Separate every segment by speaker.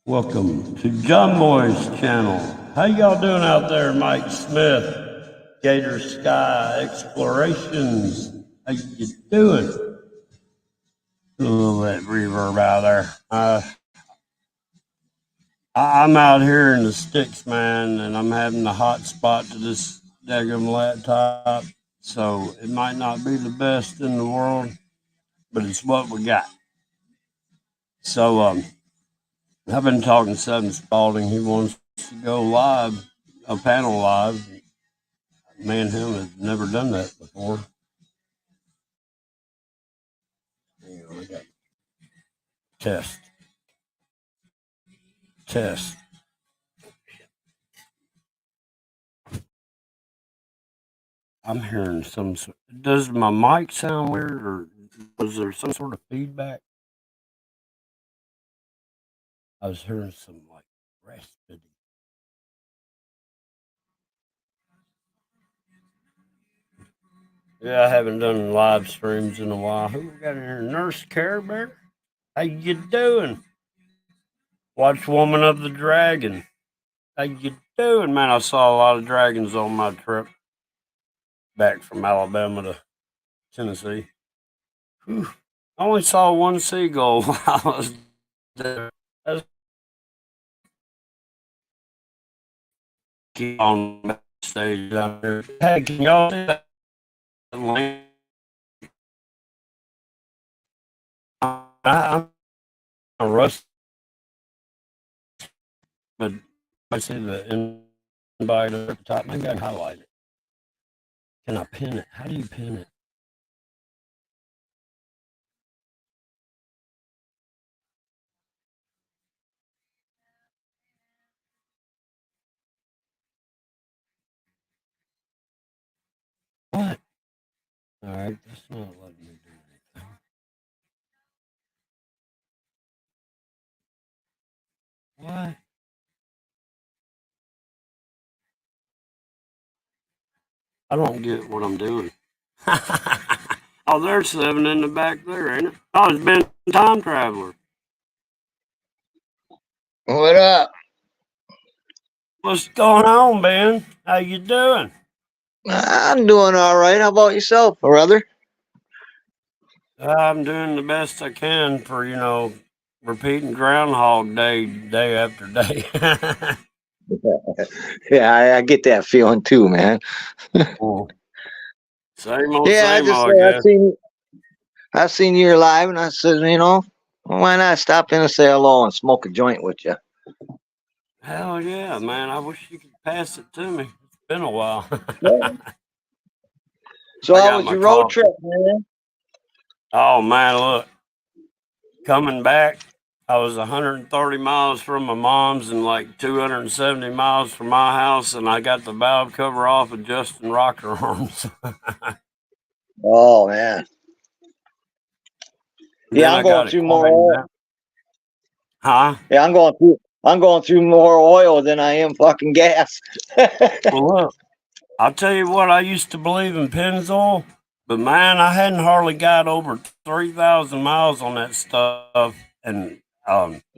Speaker 1: Welcome to John Boy's channel. How y'all doing out there, Mike Smith? Gator Sky Explorations. How you doing? A little bit reverb out there. I'm out here in the sticks, man, and I'm having a hot spot to this daggum laptop. So it might not be the best in the world, but it's what we got. So I've been talking to Seven Spalding. He wants to go live, a panel live. Me and him have never done that before. Hang on, I got test. Test. I'm hearing some. Does my mic sound weird, or was there some sort of feedback? I was hearing some like raspy. Yeah, I haven't done live streams in a while. Who we got in here? Nurse Care Bear? How you doing? Watch Woman of the Dragon. How you doing, man? I saw a lot of dragons on my trip back from Alabama to Tennessee. Whew. I only saw one seagull while I was there. Keep on stage down there. Hey, can y'all see that link? I'm a rust, but I see the invite at the top. Maybe I can highlight it. Can I pin it? How do you pin it? What? All right, that's not letting me do anything. What? I don't get what I'm doing. Oh, there's seven in the back there, ain't it? Oh, it's been Time Traveler.
Speaker 2: What up?
Speaker 1: What's going on, Ben? How you doing?
Speaker 2: I'm doing all right. How about yourself, brother?
Speaker 1: I'm doing the best I can for, repeating Groundhog Day, day after day.
Speaker 2: Yeah, I get that feeling too, man.
Speaker 1: Oh, same old,
Speaker 2: Yeah,
Speaker 1: same old, I
Speaker 2: I
Speaker 1: guess.
Speaker 2: seen you live, and I said, why not stop in and say hello and smoke a joint with you?
Speaker 1: Hell yeah, man. I wish you could pass it to me. It's been a while.
Speaker 2: Yeah. So
Speaker 1: I
Speaker 2: how
Speaker 1: got
Speaker 2: was
Speaker 1: my
Speaker 2: your road
Speaker 1: coffee.
Speaker 2: trip, man?
Speaker 1: Oh, man, look. Coming back, I was 130 miles from my mom's and like 270 miles from my house, and I got the valve cover off of Justin Rocker Arms.
Speaker 2: Oh man. Yeah,
Speaker 1: Then
Speaker 2: I'm
Speaker 1: I
Speaker 2: going
Speaker 1: got it
Speaker 2: through more
Speaker 1: quieted
Speaker 2: oil.
Speaker 1: down. Huh?
Speaker 2: Yeah, I'm going through more oil than I am fucking gas.
Speaker 1: Well, look, I'll tell you what, I used to believe in Pennzoil, but man, I hadn't hardly got over 3,000 miles on that stuff. And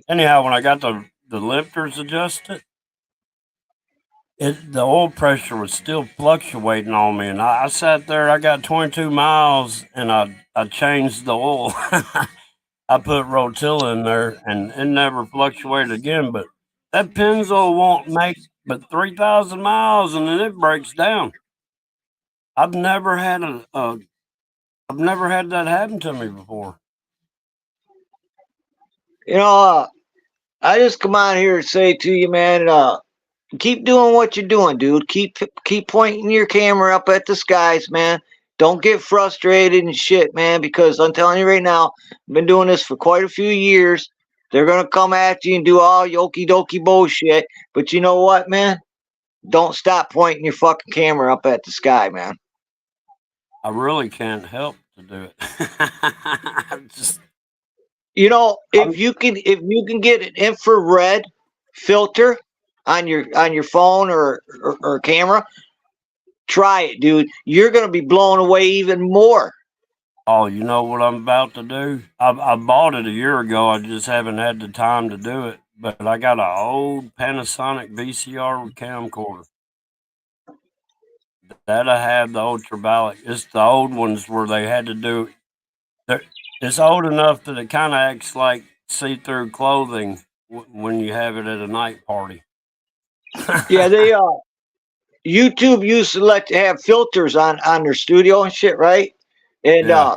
Speaker 1: anyhow, when I got the lifters adjusted, the oil pressure was still fluctuating on me. And I sat there, I got 22 miles, and I changed the oil. I put Rotilla in there, and it never fluctuated again. But that Pennzoil won't make but 3,000 miles, and then it breaks down. I've never had I've never had that happen to me before.
Speaker 2: You know, I just come on here to say to you, man, keep doing what you're doing, dude. Keep pointing your camera up at the skies, man. Don't get frustrated and shit, man, because I'm telling you right now, I've been doing this for quite a few years. They're gonna come at you and do all yoki dokie bullshit. But you know what, man? Don't stop pointing your fucking camera up at the sky, man.
Speaker 1: I really can't help to do it. I'm just,
Speaker 2: You know,
Speaker 1: I'm,
Speaker 2: if you can get an infrared filter on your phone or camera, try it, dude. You're gonna be blown away even more.
Speaker 1: oh, you know what I'm about to do? I bought it a year ago. I just haven't had the time to do it. but I got an old Panasonic VCR camcorder. That'll have the ultraviolet. It's the old ones where they had to do. It's old enough that it kind of acts like see-through clothing when you have it at a night party.
Speaker 2: Yeah, they YouTube used to let to have filters on their studio and shit, right? And
Speaker 1: Yeah,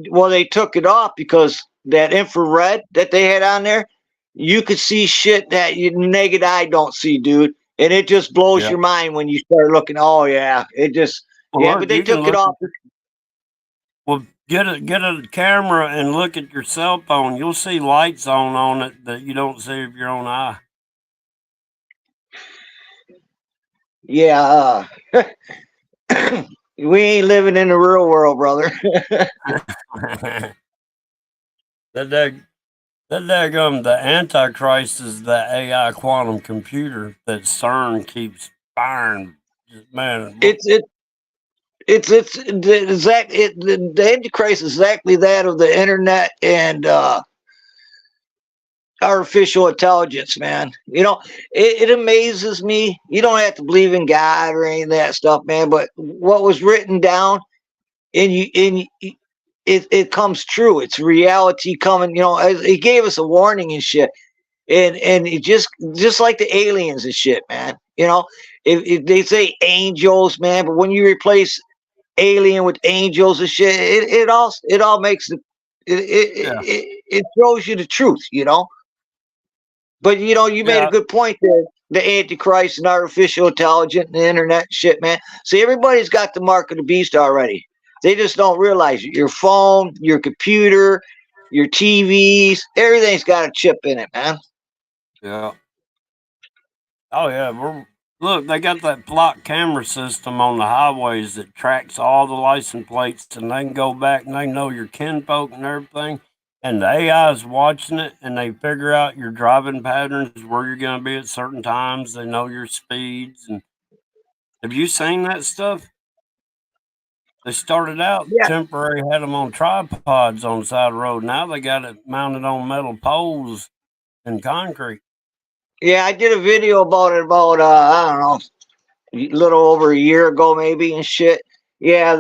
Speaker 2: well, they took it off because that infrared that they had on there, you could see shit that your naked eye don't see, dude. And it just blows
Speaker 1: yeah.
Speaker 2: your mind when you start looking. Oh yeah, it just yeah.
Speaker 1: Well,
Speaker 2: But
Speaker 1: look,
Speaker 2: they
Speaker 1: you can
Speaker 2: took it
Speaker 1: look.
Speaker 2: off.
Speaker 1: Well, get a camera and look at your cell phone. You'll see lights on it that you don't see with your own eye.
Speaker 2: Yeah, we ain't living in the real world, brother.
Speaker 1: that dag, that daggum, the Antichrist is the AI quantum computer that CERN keeps firing. Man,
Speaker 2: It's it. It's the exact the Antichrist is exactly that of the internet and artificial intelligence, man. You know, it amazes me. You don't have to believe in God or any of that stuff, man. But what was written down in it comes true. It's reality coming. You know, it gave us a warning and shit, and it just like the aliens and shit, man. You know, if they say angels, man, but when you replace alien with angels and shit, it all makes
Speaker 1: yeah,
Speaker 2: it shows you the truth, you know. But you know, you made a
Speaker 1: yeah,
Speaker 2: good point there. The Antichrist and artificial intelligence and the internet and shit, man. See, everybody's got the mark of the beast already. They just don't realize it. Your phone, your computer, your TVs, everything's got a chip in it, man.
Speaker 1: yeah. Oh yeah, look, they got that flock camera system on the highways that tracks all the license plates, and they can go back and they know your kinfolk and everything. And the AI is watching it, and they figure out your driving patterns, where you're going to be at certain times. They know your speeds. And have you seen that stuff? They started out
Speaker 2: Yeah,
Speaker 1: temporary, had them on tripods on the side of the road. Now they got it mounted on metal poles and concrete.
Speaker 2: yeah. I did a video about it about I don't know, a little over a year ago, maybe and shit. Yeah,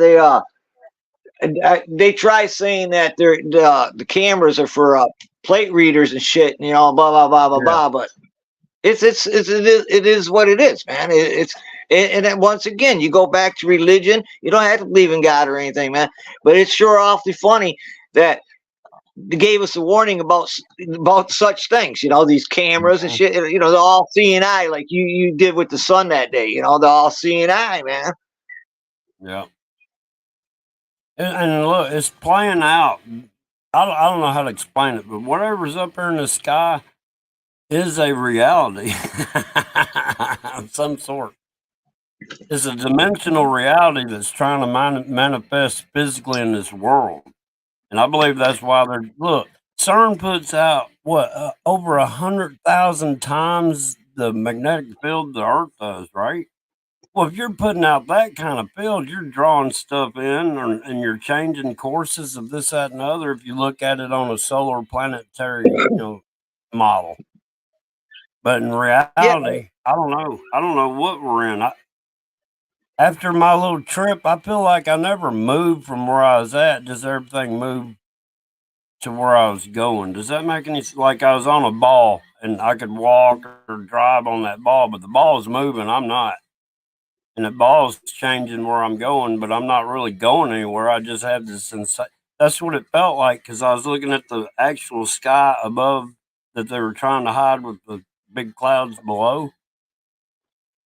Speaker 2: they try saying that the cameras are for plate readers and shit, you know, blah blah blah blah
Speaker 1: Yeah,
Speaker 2: blah. But it is what it is, man. And then once again, you go back to religion. You don't have to believe in God or anything, man. But it's sure awfully funny that they gave us a warning about such things. You know, these cameras and
Speaker 1: mhm,
Speaker 2: shit. You know, the all seeing eye, like you did with the sun that day. You know, the all seeing eye, man.
Speaker 1: yeah. And look, it's playing out. I don't know how to explain it, but whatever's up there in the sky is a reality of some sort. It's a dimensional reality that's trying to manifest physically in this world. And I believe that's why they're look. CERN puts out what over 100,000 times the magnetic field the Earth does, right? Well, if you're putting out that kind of field, you're drawing stuff in, and you're changing courses of this, that, and the other. If you look at it on a solar planetary, model, but in
Speaker 2: Yeah,
Speaker 1: reality, I don't know. I don't know what we're in. After my little trip, I feel like I never moved from where I was at. Just everything moved to where I was going. Does that make any like I was on a ball and I could walk or drive on that ball, but the ball's moving. I'm not. And the ball's changing where I'm going, but I'm not really going anywhere. I just have this sensation. That's what it felt like because I was looking at the actual sky above that they were trying to hide with the big clouds below,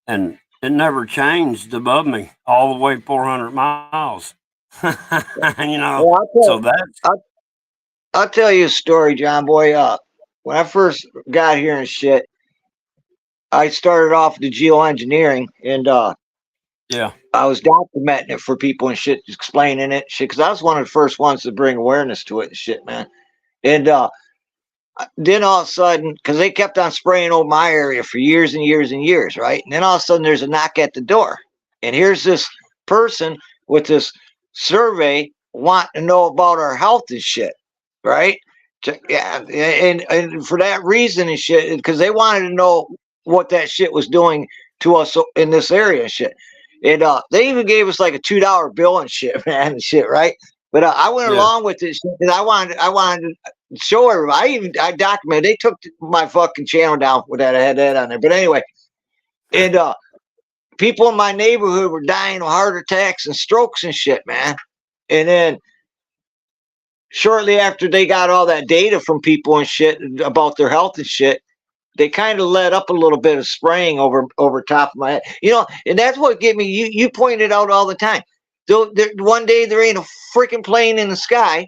Speaker 1: and it never changed above me all the way 400 miles.
Speaker 2: well,
Speaker 1: So that's
Speaker 2: I'll, I'll tell you a story, John Boy. When I first got here and shit, I started off the geoengineering, and
Speaker 1: yeah,
Speaker 2: I was documenting it for people and shit, explaining it, shit, because I was one of the first ones to bring awareness to it and shit, man. And then all of a sudden, because they kept on spraying over my area for years and years and years, right? And then all of a sudden, there's a knock at the door, and here's this person with this survey wanting to know about our health and shit, right? Yeah, and for that reason and shit, because they wanted to know what that shit was doing to us in this area and shit. And they even gave us like a $2 bill and shit, man, and shit, right? But I went
Speaker 1: Yeah.
Speaker 2: along with it because I wanted to show everybody. I documented. They took my fucking channel down with that. I had that on there. But anyway, and people in my neighborhood were dying of heart attacks and strokes and shit, man. And then shortly after they got all that data from people and shit about their health and shit, they kind of let up a little bit of spraying over top of my head. And that's what get me. You pointed out all the time. One day there ain't a freaking plane in the sky,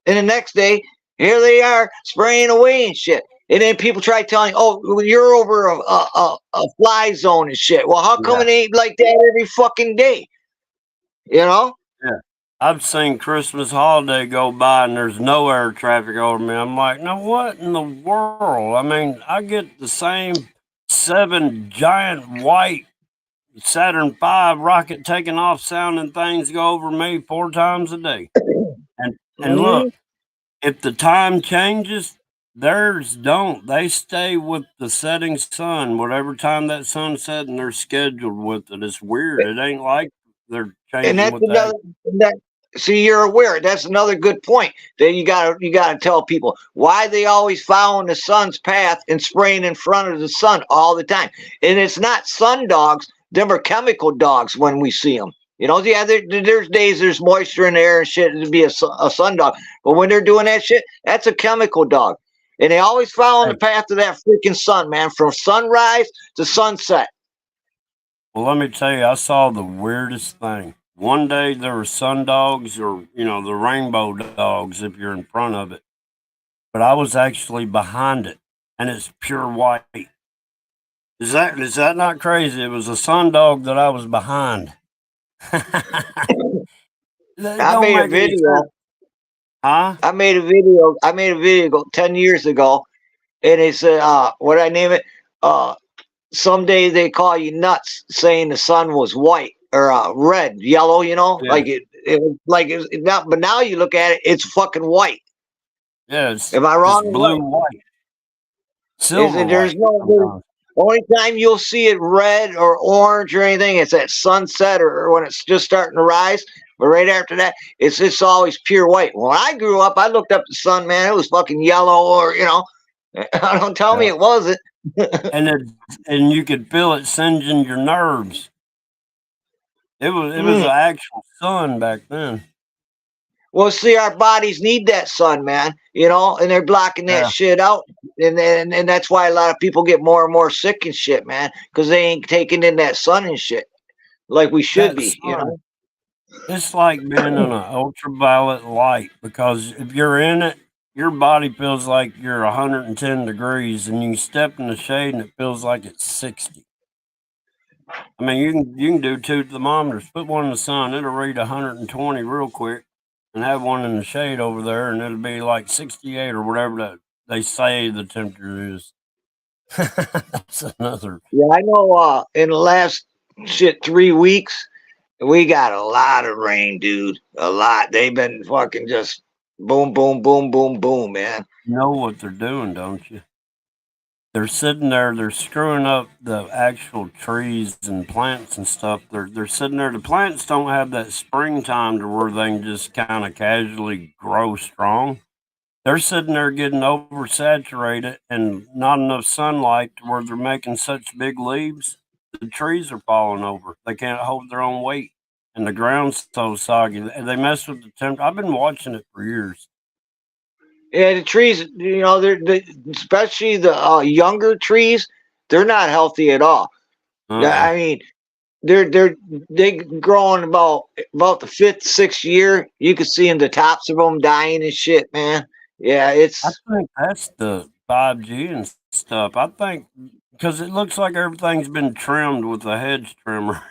Speaker 2: and the next day here they are spraying away and shit. And then people try telling, "Oh, well, you're over a fly zone and shit." Well, how come
Speaker 1: Yeah.
Speaker 2: it ain't like that every fucking day? You know?
Speaker 1: Yeah. I've seen Christmas holiday go by and there's no air traffic over me. I'm like, now what in the world? I mean, I get the same 7 giant white Saturn V rocket taking off sounding things go over me 4 times a day. And
Speaker 2: Mm-hmm.
Speaker 1: look, if the time changes, theirs don't. They stay with the setting sun, whatever time that sun's setting, they're scheduled with it. It's weird. It ain't like they're
Speaker 2: And
Speaker 1: changing
Speaker 2: that's
Speaker 1: with that.
Speaker 2: another that see you're aware. That's another good point that you gotta tell people why they always following the sun's path and spraying in front of the sun all the time. And it's not sun dogs; them are chemical dogs when we see them. Yeah, there's days there's moisture in the air and shit to be a sun dog, but when they're doing that shit, that's a chemical dog. And they always following the
Speaker 1: Hey,
Speaker 2: path of that freaking sun, man, from sunrise to sunset.
Speaker 1: well, let me tell you, I saw the weirdest thing. One day there were sun dogs, or the rainbow dogs if you're in front of it, but I was actually behind it, and it's pure white. Is that not crazy? It was a sun dog that I was behind. It
Speaker 2: I
Speaker 1: don't
Speaker 2: made a
Speaker 1: make any
Speaker 2: video.
Speaker 1: sense, huh?
Speaker 2: I made a video 10 years ago, and it said, what I name it? Uh, Someday they call you nuts, saying the sun was white or red, yellow.
Speaker 1: Yeah,
Speaker 2: Like not. But now you look at it, it's fucking white.
Speaker 1: yeah.
Speaker 2: Am I
Speaker 1: It's
Speaker 2: wrong or
Speaker 1: blue
Speaker 2: what?
Speaker 1: white,
Speaker 2: Is
Speaker 1: silver
Speaker 2: it? There's
Speaker 1: white
Speaker 2: no.
Speaker 1: sometimes.
Speaker 2: Only time you'll see it red or orange or anything, it's at sunset or when it's just starting to rise. But right after that, it's always pure white. When I grew up, I looked up the sun, man. It was fucking yellow, or don't tell me
Speaker 1: Yeah,
Speaker 2: it wasn't.
Speaker 1: and and you could feel it singeing your nerves. It was
Speaker 2: Mm.
Speaker 1: an actual sun back then.
Speaker 2: Well, see, our bodies need that sun, man. And they're blocking that
Speaker 1: Yeah,
Speaker 2: shit out, and that's why a lot of people get more and more sick and shit, man, because they ain't taking in that sun and shit like we should
Speaker 1: that
Speaker 2: be.
Speaker 1: sun. It's like being in an ultraviolet light because if you're in it, your body feels like you're 110 degrees, and you step in the shade and it feels like it's 60. I mean, you can do 2 thermometers. Put one in the sun, it'll read 120 real quick, and have one in the shade over there, and it'll be like 68 or whatever that they say the temperature is. That's another.
Speaker 2: Yeah, I know. In the last 3 weeks, we got a lot of rain, dude. A lot. They've been fucking just boom, boom, boom, boom, boom, man.
Speaker 1: You know what they're doing, don't you? They're sitting there, they're screwing up the actual trees and plants and stuff. They're sitting there. The plants don't have that springtime to where they can just kind of casually grow strong. They're sitting there getting oversaturated and not enough sunlight to where they're making such big leaves. The trees are falling over. They can't hold their own weight. And the ground's so soggy. They mess with the temp. I've been watching it for years.
Speaker 2: Yeah, the trees, especially the younger trees, they're not healthy at all.
Speaker 1: Uh-uh.
Speaker 2: I mean, they growing about the fifth, sixth year. You can see in the tops of them dying and shit, man. Yeah,
Speaker 1: I
Speaker 2: it's
Speaker 1: think that's the 5G and stuff. I think because it looks like everything's been trimmed with a hedge trimmer.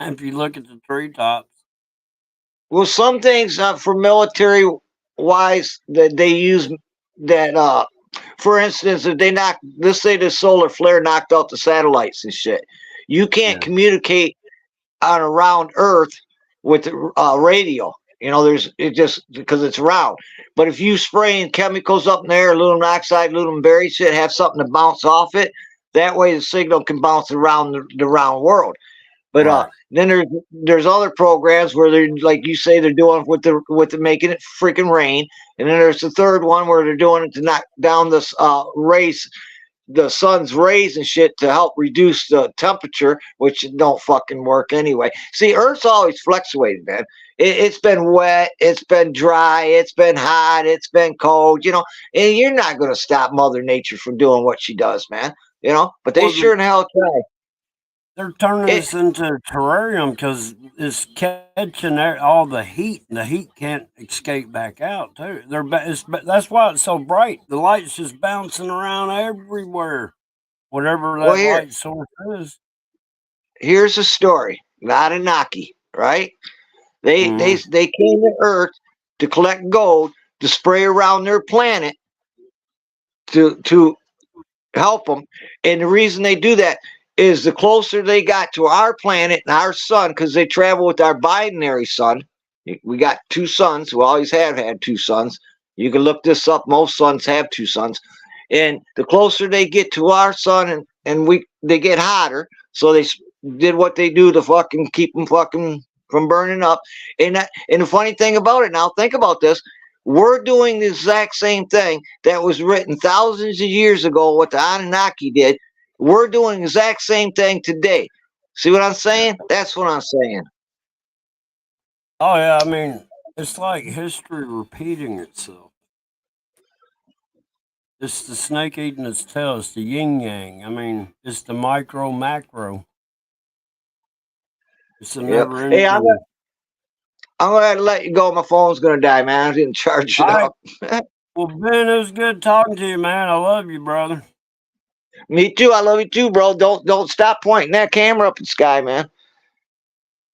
Speaker 1: If you look at the treetops.
Speaker 2: well, some things for military wise that they use that. For instance, if let's say the solar flare knocked out the satellites and shit, you can't
Speaker 1: Yeah.
Speaker 2: communicate on around Earth with radio. You know, there's it just because it's round. But if you spraying chemicals up in there, aluminum oxide, aluminum berry shit, have something to bounce off it. That way, the signal can bounce around the round world. But
Speaker 1: Right.
Speaker 2: then there's other programs where they're like you say they're doing with the making it freaking rain, and then there's the third one where they're doing it to knock down this rays, the sun's rays and shit to help reduce the temperature, which don't fucking work anyway. See, Earth's always fluctuated, man. It's been wet, it's been dry, it's been hot, it's been cold, you know, and you're not gonna stop Mother Nature from doing what she does, man. You know, but they
Speaker 1: Well,
Speaker 2: sure in hell try.
Speaker 1: they're turning
Speaker 2: It,
Speaker 1: this into a terrarium because it's catching all the heat, and the heat can't escape back out too. That's why it's so bright. The light's just bouncing around everywhere, whatever
Speaker 2: well,
Speaker 1: that light source is.
Speaker 2: here's a story, not a knocky, right? They they
Speaker 1: Mm-hmm.
Speaker 2: they came to Earth to collect gold to spray around their planet to help them. And the reason they do that is the closer they got to our planet and our sun, because they travel with our binary sun. We got two suns. We always have had two suns. You can look this up. Most suns have two suns. And the closer they get to our sun, and they get hotter. So did what they do to fucking keep them fucking from burning up. And the funny thing about it now, think about this. We're doing the exact same thing that was written thousands of years ago, what the Anunnaki did. We're doing the exact same thing today. See what I'm saying? That's what I'm saying.
Speaker 1: Oh yeah, I mean, it's like history repeating itself. It's the snake eating its tail. It's the yin yang. I mean, it's the micro macro. It's a
Speaker 2: Yep.
Speaker 1: never
Speaker 2: Hey,
Speaker 1: ending.
Speaker 2: I'm gonna let you go. My phone's gonna die, man. I didn't charge
Speaker 1: All
Speaker 2: it
Speaker 1: right.
Speaker 2: up.
Speaker 1: Well, Ben, it was good talking to you, man. I love you, brother.
Speaker 2: Me too. I love you too, bro. Don't stop pointing that camera up in the sky, man.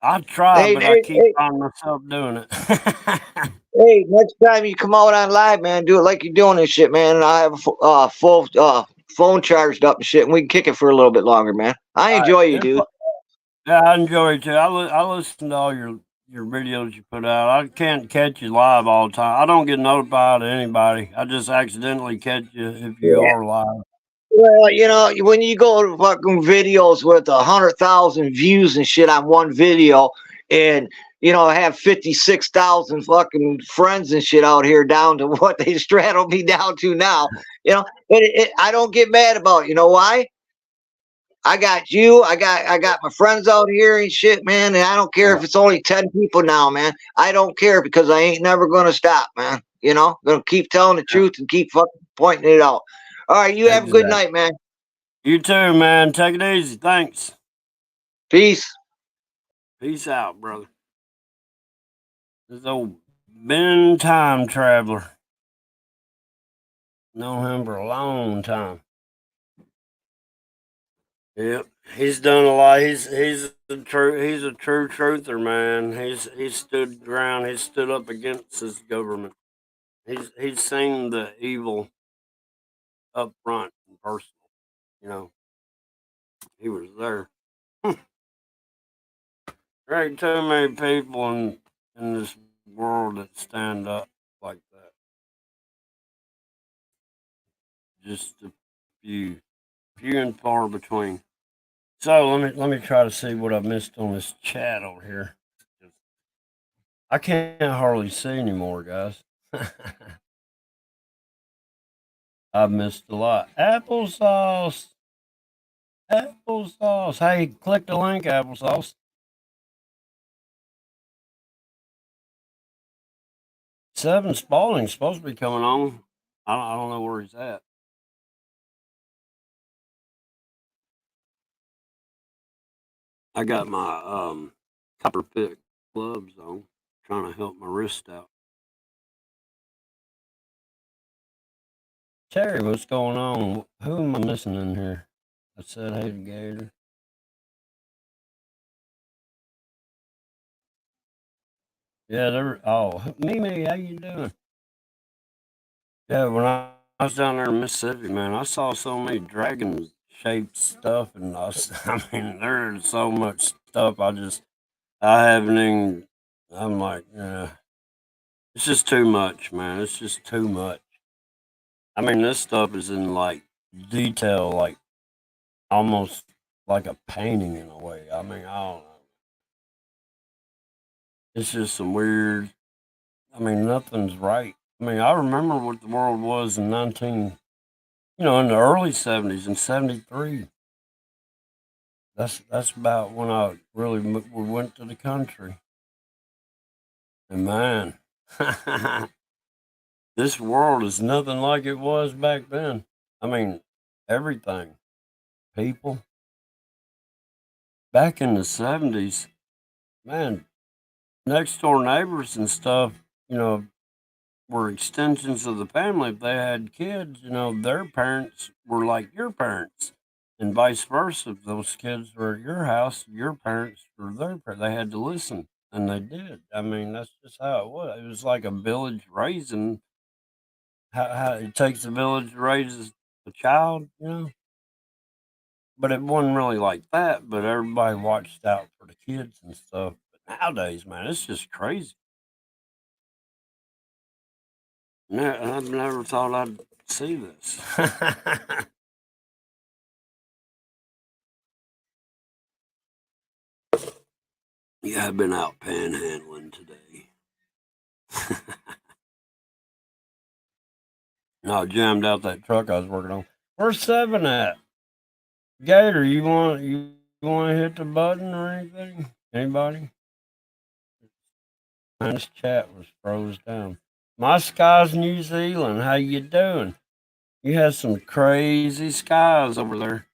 Speaker 1: I try,
Speaker 2: Hey,
Speaker 1: but I
Speaker 2: hey,
Speaker 1: keep
Speaker 2: hey,
Speaker 1: finding myself doing it.
Speaker 2: hey, next time you come out on live, man, do it like you're doing this shit, man. And I have a full phone charged up and shit, and we can kick it for a little bit longer, man. I
Speaker 1: All
Speaker 2: enjoy you,
Speaker 1: right.
Speaker 2: dude.
Speaker 1: Yeah, I enjoy it too. I listen to all your videos you put out. I can't catch you live all the time. I don't get notified of anybody. I just accidentally catch you if you
Speaker 2: Yeah.
Speaker 1: are live.
Speaker 2: Well, you know, when you go to fucking videos with 100,000 views and shit on one video, and you know, have 56,000 fucking friends and shit out here down to what they straddle me down to now, you know, I don't get mad about it. You know why? I got you. I got my friends out here and shit, man. And I don't care
Speaker 1: Yeah,
Speaker 2: if it's only 10 people now, man. I don't care because I ain't never gonna stop, man. You know, gonna keep telling the
Speaker 1: yeah,
Speaker 2: truth and keep fucking pointing it out. All right, you have a good
Speaker 1: exactly.
Speaker 2: night, man.
Speaker 1: You too, man. Take it easy. Thanks.
Speaker 2: Peace.
Speaker 1: Peace out, brother. This old Ben time traveler. Known him for a long time. Yep, he's done a lot. He's a true truther, man. He's stood ground. He's stood up against his government. He's seen the evil up front and personal. You know, he was there. There ain't too many people in this world that stand up like that. Just a few and far between. So let me try to see what I missed on this chat over here. I can't hardly see anymore, guys. I've missed a lot. Applesauce. Applesauce. Hey, click the link, applesauce. Seven Spalding's supposed to be coming on. I don't know where he's at. I got my copper pick gloves on, trying to help my wrist out. Terry, what's going on? Who am I missing in here? I said hey to Gator. Yeah, they're Mimi, how you doing? Yeah, when I was down there in Mississippi, man, I saw so many dragon shaped stuff, and I mean, there's so much stuff. I haven't even. I'm like, yeah. It's just too much, man. It's just too much. I mean, this stuff is in like detail, like almost like a painting in a way. I mean, I don't know. It's just some weird. I mean, nothing's right. I mean, I remember what the world was in 19, in the early 70s and 73. That's about when I really we went to the country. And man, this world is nothing like it was back then. I mean, everything, people. Back in the 70s, man, next door neighbors and stuff, you know, were extensions of the family. If they had kids, their parents were like your parents, and vice versa. If those kids were at your house, your parents were their parents. They had to listen, and they did. I mean, that's just how it was. It was like a village raising. How it takes a village to raise a child. But it wasn't really like that. But everybody watched out for the kids and stuff. But nowadays, man, it's just crazy. I've never thought I'd see this. Yeah, I've been out panhandling today. No, I jammed out that truck I was working on. Where's Seven at? Gator, you want to hit the button or anything? Anybody? Man, this chat was froze down. My skies, New Zealand. How you doing? You have some crazy skies over there.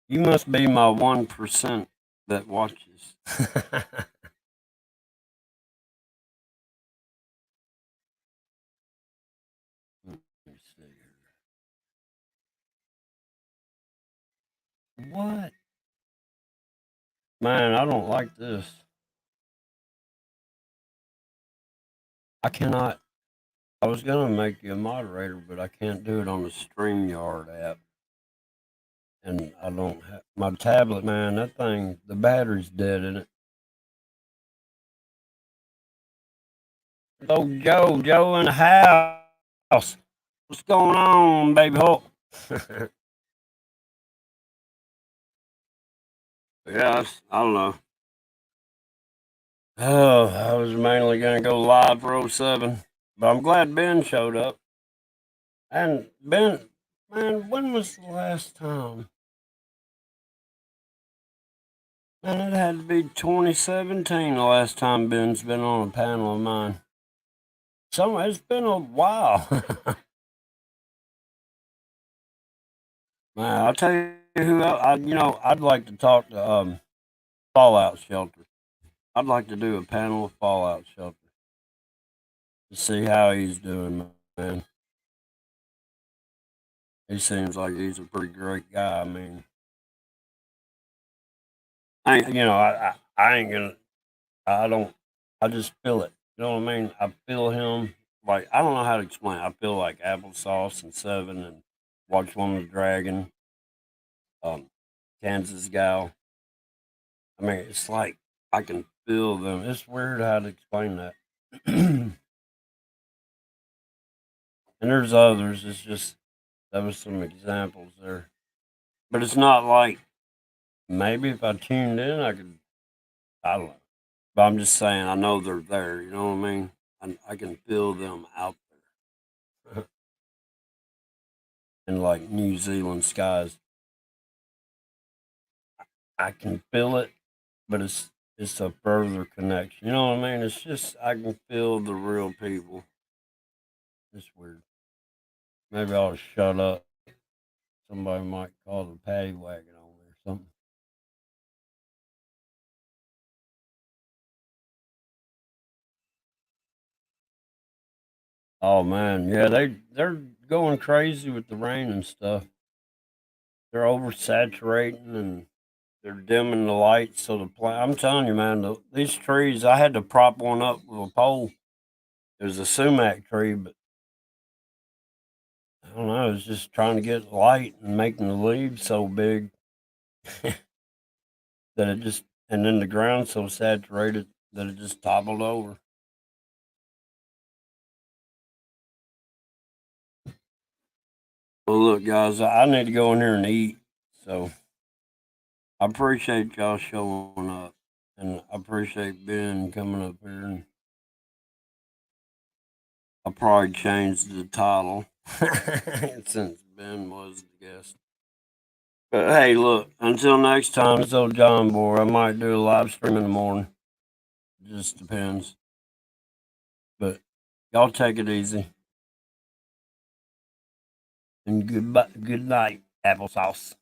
Speaker 1: You must be my 1% that watches. Let me see here. What? Man, I don't like this. I cannot. I was gonna make you a moderator, but I can't do it on the StreamYard app, and I don't have my tablet. Man, that thing, the battery's dead in it. Oh, Joe in the house. What's going on, baby Hulk? Yeah, I don't know. Oh, I was mainly gonna go live for '07, but I'm glad Ben showed up. And Ben, man, when was the last time? Man, it had to be 2017 the last time Ben's been on a panel of mine. So it's been a while. Man, I'll tell you who I'd like to talk to Fallout Shelter. I'd like to do a panel of Fallout Shelter to see how he's doing, man. He seems like he's a pretty great guy. I mean, I ain't gonna, I don't, I just feel it. You know what I mean? I feel him. Like, I don't know how to explain it. I feel like Applesauce and Seven and Watch Woman the Dragon, um, Kansas Gal. I mean, it's like I can feel them. It's weird how to explain that. And there's others. It's just, that was some examples there. But it's not like, maybe if I tuned in, I don't know. But I'm just saying, I know they're there. You know what I mean? I can feel them out there in like New Zealand skies. I can feel it, but it's a further connection. You know what I mean? It's just I can feel the real people. It's weird. Maybe I'll shut up. Somebody might call the paddy wagon on me or something. Oh man, yeah, they're going crazy with the rain and stuff. They're oversaturating and they're dimming the lights. So the plant, I'm telling you, man, these trees, I had to prop one up with a pole. It was a sumac tree, but I don't know. It was just trying to get light and making the leaves so big that it just, and then the ground so saturated that it just toppled over. Well, look, guys, I need to go in here and eat. So I appreciate y'all showing up, and I appreciate Ben coming up here. And I'll probably change the title since Ben was the guest. But hey, look, until next time, it's old John Boy. I might do a live stream in the morning. Just depends. But y'all take it easy. And good night, applesauce.